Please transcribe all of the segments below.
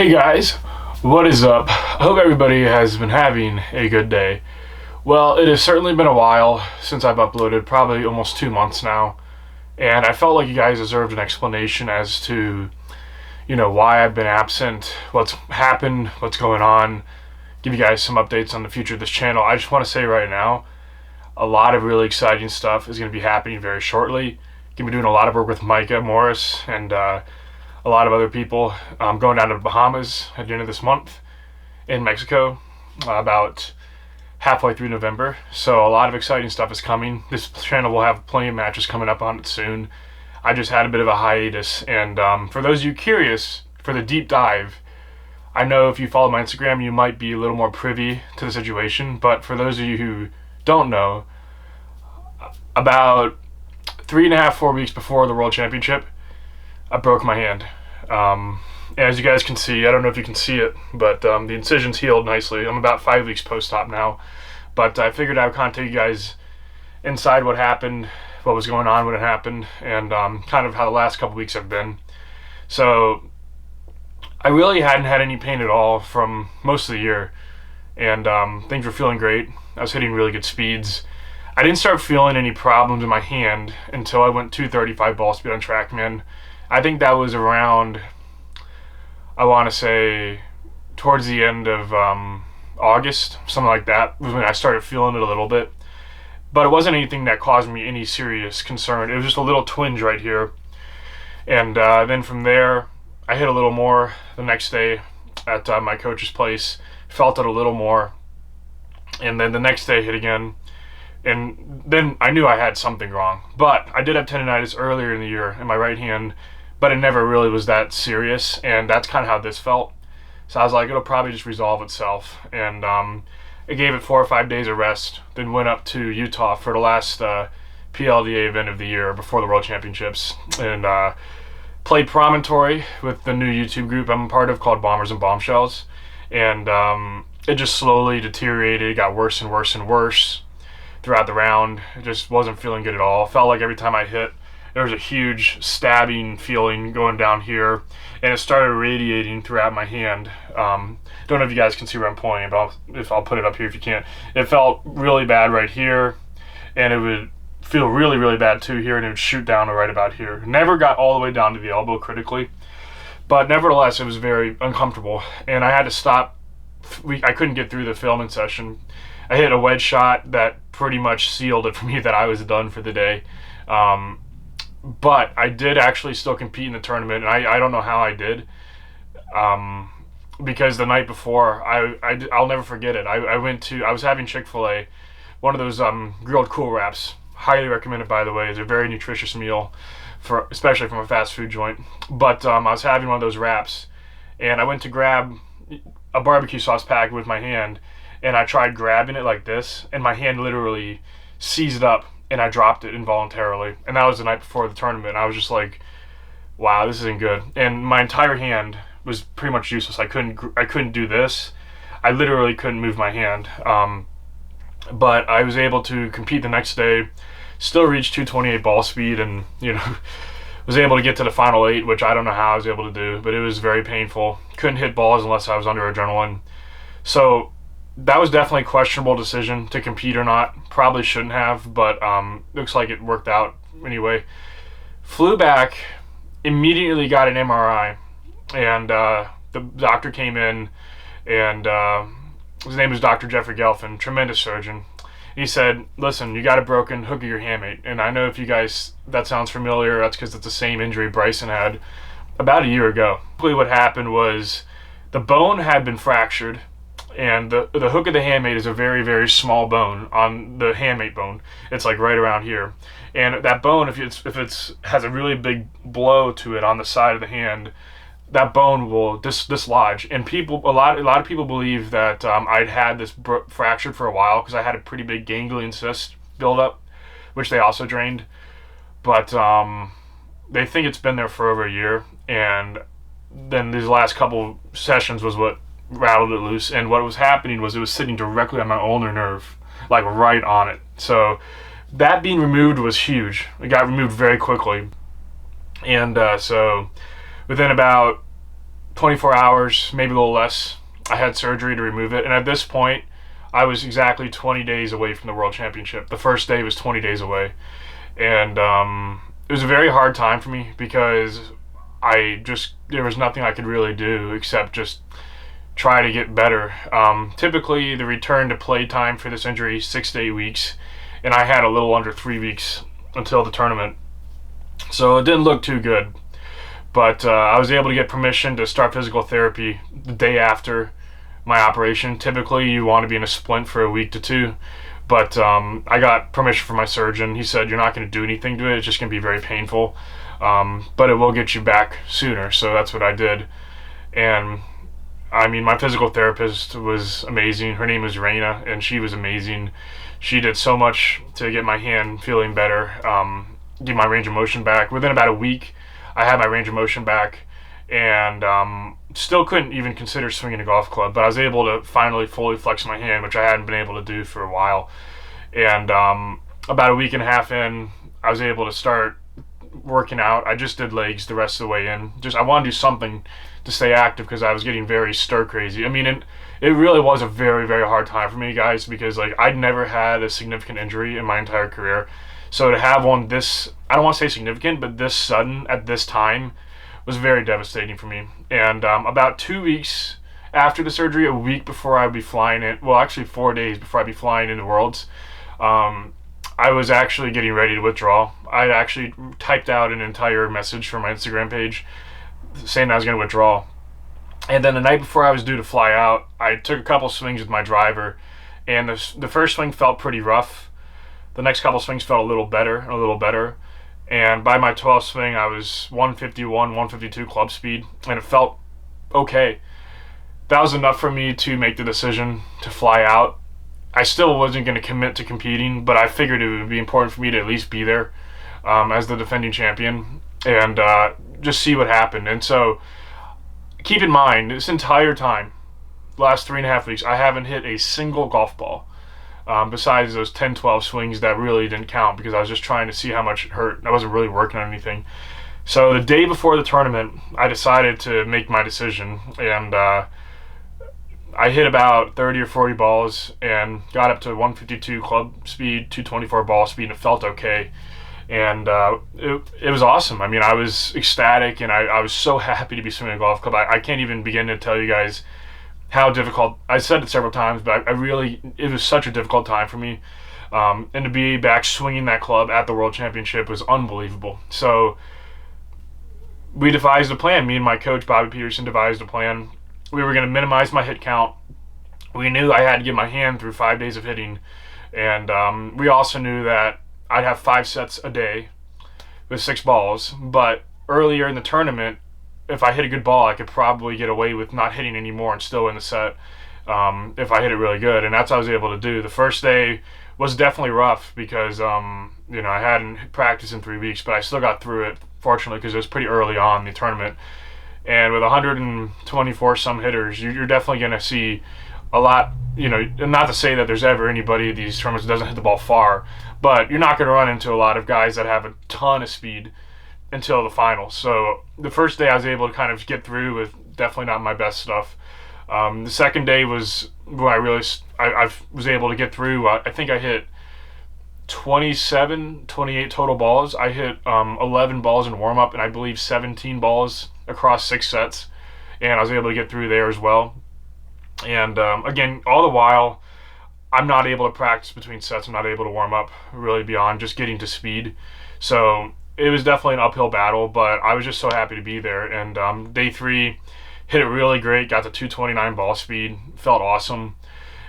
Hey guys, what is up? I hope everybody has been having a good day. Well, it has certainly been a while since I've uploaded, probably almost 2 months now, and I felt like you guys deserved an explanation as to, why I've been absent, what's happened, what's going on, give you guys some updates on the future of this channel. I just want to say right now, a lot of really exciting stuff is going to be happening very shortly. Going to be doing a lot of work with Micah Morris and a lot of other people. I'm going down to the Bahamas at the end of this month in Mexico, about halfway through November. So a lot of exciting stuff is coming. This channel will have plenty of matches coming up on it soon. I just had a bit of a hiatus, and for those of you curious for the deep dive, I know if you follow my Instagram, you might be a little more privy to the situation, but for those of you who don't know, about 3.5, 4 weeks before the World Championship, I broke my hand. As you guys can see, I don't know if you can see it, but the incision's healed nicely. I'm about 5 weeks post-op now, but I figured I would contact you guys inside what happened, what was going on when it happened, and kind of how the last couple weeks have been. So I really hadn't had any pain at all from most of the year, and things were feeling great. I was hitting really good speeds. I didn't start feeling any problems in my hand until I went 235 ball speed on TrackMan. I think that was around, I want to say, towards the end of August, something like that, was when I started feeling it a little bit. But it wasn't anything that caused me any serious concern. It was just a little twinge right here. And then from there, I hit a little more the next day at my coach's place, felt it a little more. And then the next day hit again. And then I knew I had something wrong. But I did have tendonitis earlier in the year in my right hand, but it never really was that serious, and that's kind of how this felt. So I was like, it'll probably just resolve itself. And I gave it 4 or 5 days of rest, then went up to Utah for the last PLDA event of the year before the World Championships, and played Promontory with the new YouTube group I'm a part of called Bombers and Bombshells. And it just slowly deteriorated. It got worse and worse and worse throughout the round. It just wasn't feeling good at all. Felt like every time I hit, there was a huge stabbing feeling going down here, and it started radiating throughout my hand. Don't know if you guys can see where I'm pointing, but I'll put it up here if you can't. It felt really bad right here, and it would feel really, really bad too here, and it would shoot down to right about here. Never got all the way down to the elbow critically, but nevertheless, it was very uncomfortable, and I had to stop. I couldn't get through the filming session. I hit a wedge shot that pretty much sealed it for me that I was done for the day. But I did actually still compete in the tournament, and I don't know how I did, because the night before, I'll never forget it. I was having Chick-fil-A, one of those grilled Cool Wraps, highly recommended by the way. It's a very nutritious meal, especially from a fast food joint. But I was having one of those wraps, and I went to grab a barbecue sauce packet with my hand, and I tried grabbing it like this, and my hand literally seized up, and I dropped it involuntarily. And that was the night before the tournament. I was just like, wow, this isn't good. And my entire hand was pretty much useless. I couldn't do this. I literally couldn't move my hand. But I was able to compete the next day, still reach 228 ball speed, and was able to get to the final 8, which I don't know how I was able to do, but it was very painful. Couldn't hit balls unless I was under adrenaline. So that was definitely a questionable decision to compete or not. Probably shouldn't have, but looks like it worked out anyway. Flew back, immediately got an MRI, and the doctor came in, and his name is Dr. Jeffrey Gelfin, tremendous surgeon. He said, listen, you got a broken hook of your hamate. And I know if you guys, that sounds familiar, that's because it's the same injury Bryson had about a year ago. Basically what happened was the bone had been fractured, and the hook of the hamate is a very, very small bone on the hamate bone. It's like right around here. And that bone, if it's has a really big blow to it on the side of the hand, that bone will dislodge. And a lot of people believe that I'd had this fractured for a while because I had a pretty big ganglion cyst buildup, which they also drained. But they think it's been there for over a year. And then these last couple sessions was what rattled it loose, and what was happening was it was sitting directly on my ulnar nerve, like right on it. So that being removed was huge. It got removed very quickly, and so within about 24 hours, maybe a little less, I had surgery to remove it. And at this point, I was exactly 20 days away from the World Championship. The first day was 20 days away. And it was a very hard time for me because there was nothing I could really do except just try to get better. Typically, the return to play time for this injury is 6 to 8 weeks, and I had a little under 3 weeks until the tournament. So it didn't look too good. But I was able to get permission to start physical therapy the day after my operation. Typically, you want to be in a splint for a week to two. But I got permission from my surgeon. He said, you're not going to do anything to it. It's just going to be very painful. But it will get you back sooner. So that's what I did. And I mean, my physical therapist was amazing. Her name was Raina, and she was amazing. She did so much to get my hand feeling better, get my range of motion back. Within about a week, I had my range of motion back, and still couldn't even consider swinging a golf club, but I was able to finally fully flex my hand, which I hadn't been able to do for a while. And about a week and a half in, I was able to start working out. I just did legs the rest of the way in. I wanted to do something to stay active because I was getting very stir crazy. I mean, it really was a very, very hard time for me, guys, because like I'd never had a significant injury in my entire career. So to have one this, I don't want to say significant, but this sudden at this time was very devastating for me. And about 2 weeks after the surgery, a week before I'd be flying in, well, actually 4 days before I'd be flying into Worlds, I was actually getting ready to withdraw. I actually typed out an entire message for my Instagram page saying I was going to withdraw. And then the night before I was due to fly out, I took a couple swings with my driver, and the first swing felt pretty rough. The next couple swings felt a little better. And by my 12th swing, I was 151, 152 club speed, and it felt okay. That was enough for me to make the decision to fly out. I still wasn't going to commit to competing, but I figured it would be important for me to at least be there as the defending champion and just see what happened. And so keep in mind, this entire time, last 3.5 weeks, I haven't hit a single golf ball. Besides those 10, 12 swings that really didn't count because I was just trying to see how much it hurt. I wasn't really working on anything. So the day before the tournament, I decided to make my decision, and I hit about 30 or 40 balls and got up to 152 club speed, 224 ball speed, and it felt okay. And it was awesome. I mean, I was ecstatic, and I was so happy to be swinging a golf club. I can't even begin to tell you guys how difficult. I said it several times, but it was such a difficult time for me. And to be back swinging that club at the World Championship was unbelievable. So we devised a plan. Me and my coach, Bobby Peterson, devised a plan. We were going to minimize my hit count. We knew I had to get my hand through 5 days of hitting. And we also knew that I'd have 5 sets a day with 6 balls. But earlier in the tournament, if I hit a good ball, I could probably get away with not hitting anymore and still win the set if I hit it really good. And that's what I was able to do. The first day was definitely rough because, I hadn't practiced in 3 weeks, but I still got through it, fortunately, because it was pretty early on in the tournament. And with 124 some hitters, you're definitely going to see a lot, not to say that there's ever anybody at these tournaments that doesn't hit the ball far, but you're not going to run into a lot of guys that have a ton of speed until the finals. So the first day I was able to kind of get through with definitely not my best stuff. The second day was when I was able to get through. I think I hit 28 total balls. I hit 11 balls in warm-up, and I believe 17 balls across 6 sets, and I was able to get through there as well. And again, all the while, I'm not able to practice between sets. I'm not able to warm up really beyond just getting to speed. So it was definitely an uphill battle, but I was just so happy to be there. And day 3, hit it really great, got to 229 ball speed, felt awesome.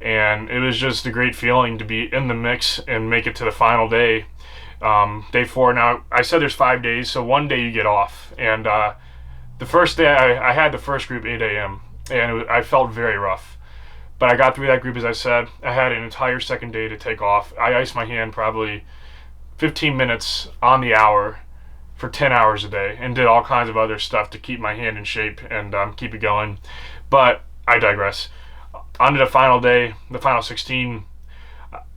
And it was just a great feeling to be in the mix and make it to the final day. Day 4, now I said there's 5 days, so one day you get off. And the first day I had the first group 8 a.m., and I felt very rough. But I got through that group, as I said. I had an entire second day to take off. I iced my hand probably 15 minutes on the hour for 10 hours a day and did all kinds of other stuff to keep my hand in shape and keep it going. But I digress. On to the final day, the final 16.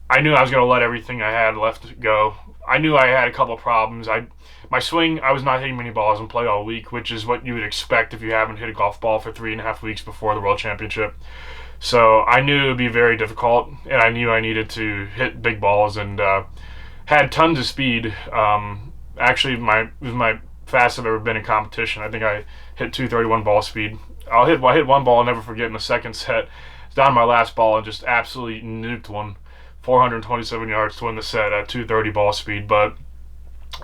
I knew I was going to let everything I had left go. I knew I had a couple of problems. My swing, I was not hitting many balls in play all week, which is what you would expect if you haven't hit a golf ball for 3.5 weeks before the World Championship. So I knew it would be very difficult, and I knew I needed to hit big balls, and had tons of speed. Actually, it was my fastest I've ever been in competition. I think I hit 231 ball speed. I hit one ball, I'll never forget, in the second set. It's down to my last ball and just absolutely nuked one, 427 yards to win the set at 230 ball speed. But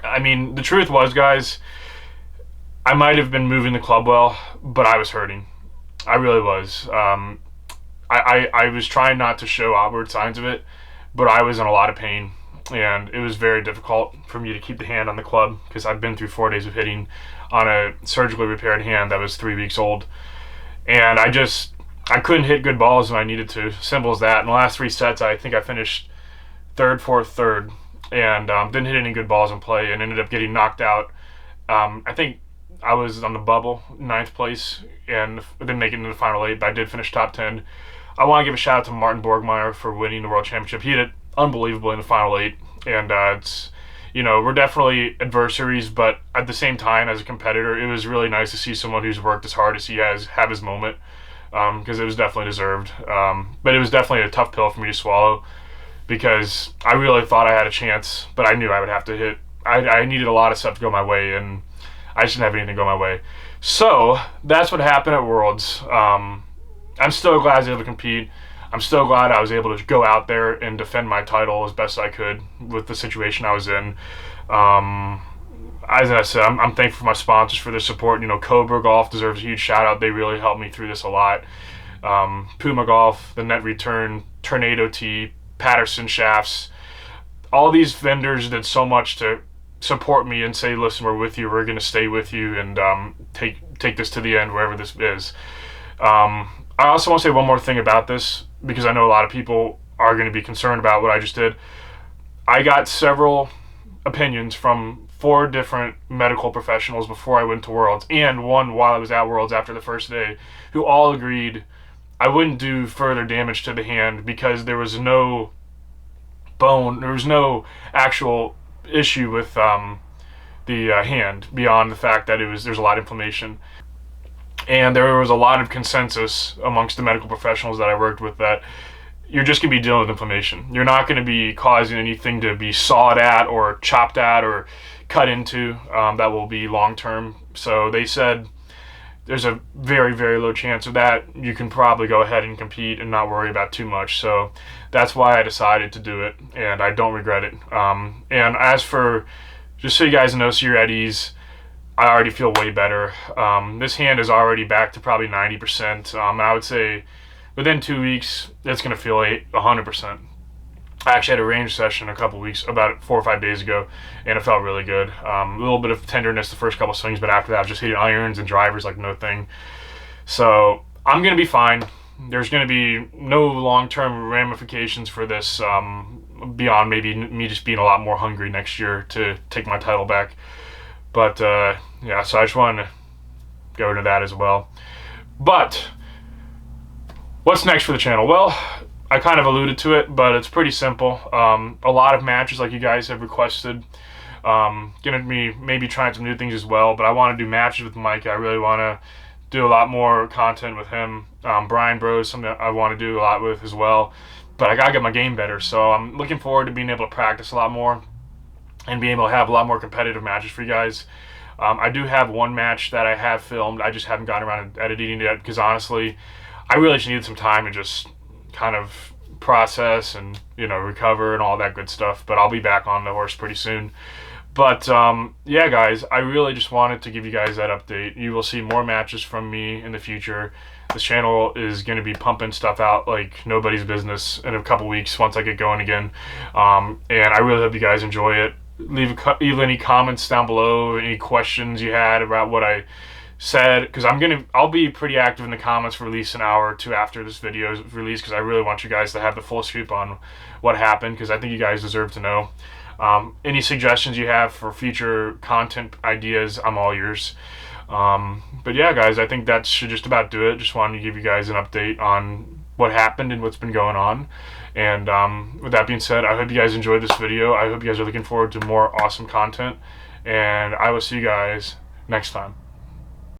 I mean, the truth was, guys, I might have been moving the club well, but I was hurting. I really was. I was trying not to show outward signs of it, but I was in a lot of pain, and it was very difficult for me to keep the hand on the club because I've been through 4 days of hitting on a surgically repaired hand that was 3 weeks old, and I couldn't hit good balls when I needed to. Simple as that. In the last 3 sets, I think I finished third, fourth, third, and didn't hit any good balls in play, and ended up getting knocked out. I think I was on the bubble, 9th place, and didn't make it into the final 8, but I did finish top 10. I want to give a shout out to Martin Borgmeyer for winning the World Championship. He hit it unbelievably in the final 8, and it's, we're definitely adversaries, but at the same time, as a competitor, it was really nice to see someone who's worked as hard as he has have his moment, because it was definitely deserved. But it was definitely a tough pill for me to swallow, because I really thought I had a chance, but I knew I would have to hit. I needed a lot of stuff to go my way, and I just didn't have anything go my way. So that's what happened at Worlds. I'm still glad I was able to compete. I'm still glad I was able to go out there and defend my title as best I could with the situation I was in. As I said, I'm thankful for my sponsors for their support. Cobra Golf deserves a huge shout out. They really helped me through this a lot. Puma Golf, the Net Return, Tornado Tee, Patterson Shafts. All these vendors did so much to support me and say, listen, we're with you. We're going to stay with you and take this to the end, wherever this is. I also want to say one more thing about this, because I know a lot of people are going to be concerned about what I just did. I got several opinions from 4 different medical professionals before I went to Worlds, and one while I was at Worlds after the first day, who all agreed I wouldn't do further damage to the hand because there was no bone, there was no actual issue with the hand beyond the fact that there's a lot of inflammation. And there was a lot of consensus amongst the medical professionals that I worked with that you're just going to be dealing with inflammation. You're not going to be causing anything to be sawed at or chopped at or cut into that will be long-term. So they said there's a very, very low chance of that. You can probably go ahead and compete and not worry about too much. So that's why I decided to do it, and I don't regret it. And as for, just so you guys know, so you're at ease, I already feel way better. This hand is already back to probably 90%. And I would say within 2 weeks, it's going to feel 100%. I actually had a range session about 4 or 5 days ago, and it felt really good. A little bit of tenderness the first couple swings, but after that, I was just hitting irons and drivers like no thing. So I'm going to be fine. There's going to be no long-term ramifications for this beyond maybe me just being a lot more hungry next year to take my title back. But, yeah, so I just wanted to go into that as well. But what's next for the channel? Well, I kind of alluded to it, but it's pretty simple. A lot of matches like you guys have requested. Gonna be maybe trying some new things as well, but I want to do matches with Mike. I really want to do a lot more content with him. Brian Bros, something I want to do a lot with as well. But I got to get my game better, so I'm looking forward to being able to practice a lot more and being able to have a lot more competitive matches for you guys. I do have one match that I have filmed. I just haven't gotten around to editing it yet because honestly, I really just needed some time to just kind of process and, recover and all that good stuff. But I'll be back on the horse pretty soon. But, yeah, guys, I really just wanted to give you guys that update. You will see more matches from me in the future. This channel is going to be pumping stuff out like nobody's business in a couple weeks once I get going again. And I really hope you guys enjoy it. Leave any comments down below, any questions you had about what I said, because I'll be pretty active in the comments for at least an hour or two after this video is released, because I really want you guys to have the full scoop on what happened, because I think you guys deserve to know. Any suggestions you have for future content ideas, I'm all yours. But yeah, guys, I think that should just about do it. Just wanted to give you guys an update on what happened and what's been going on. And with that being said, I hope you guys enjoyed this video. I hope you guys are looking forward to more awesome content, and I will see you guys next time.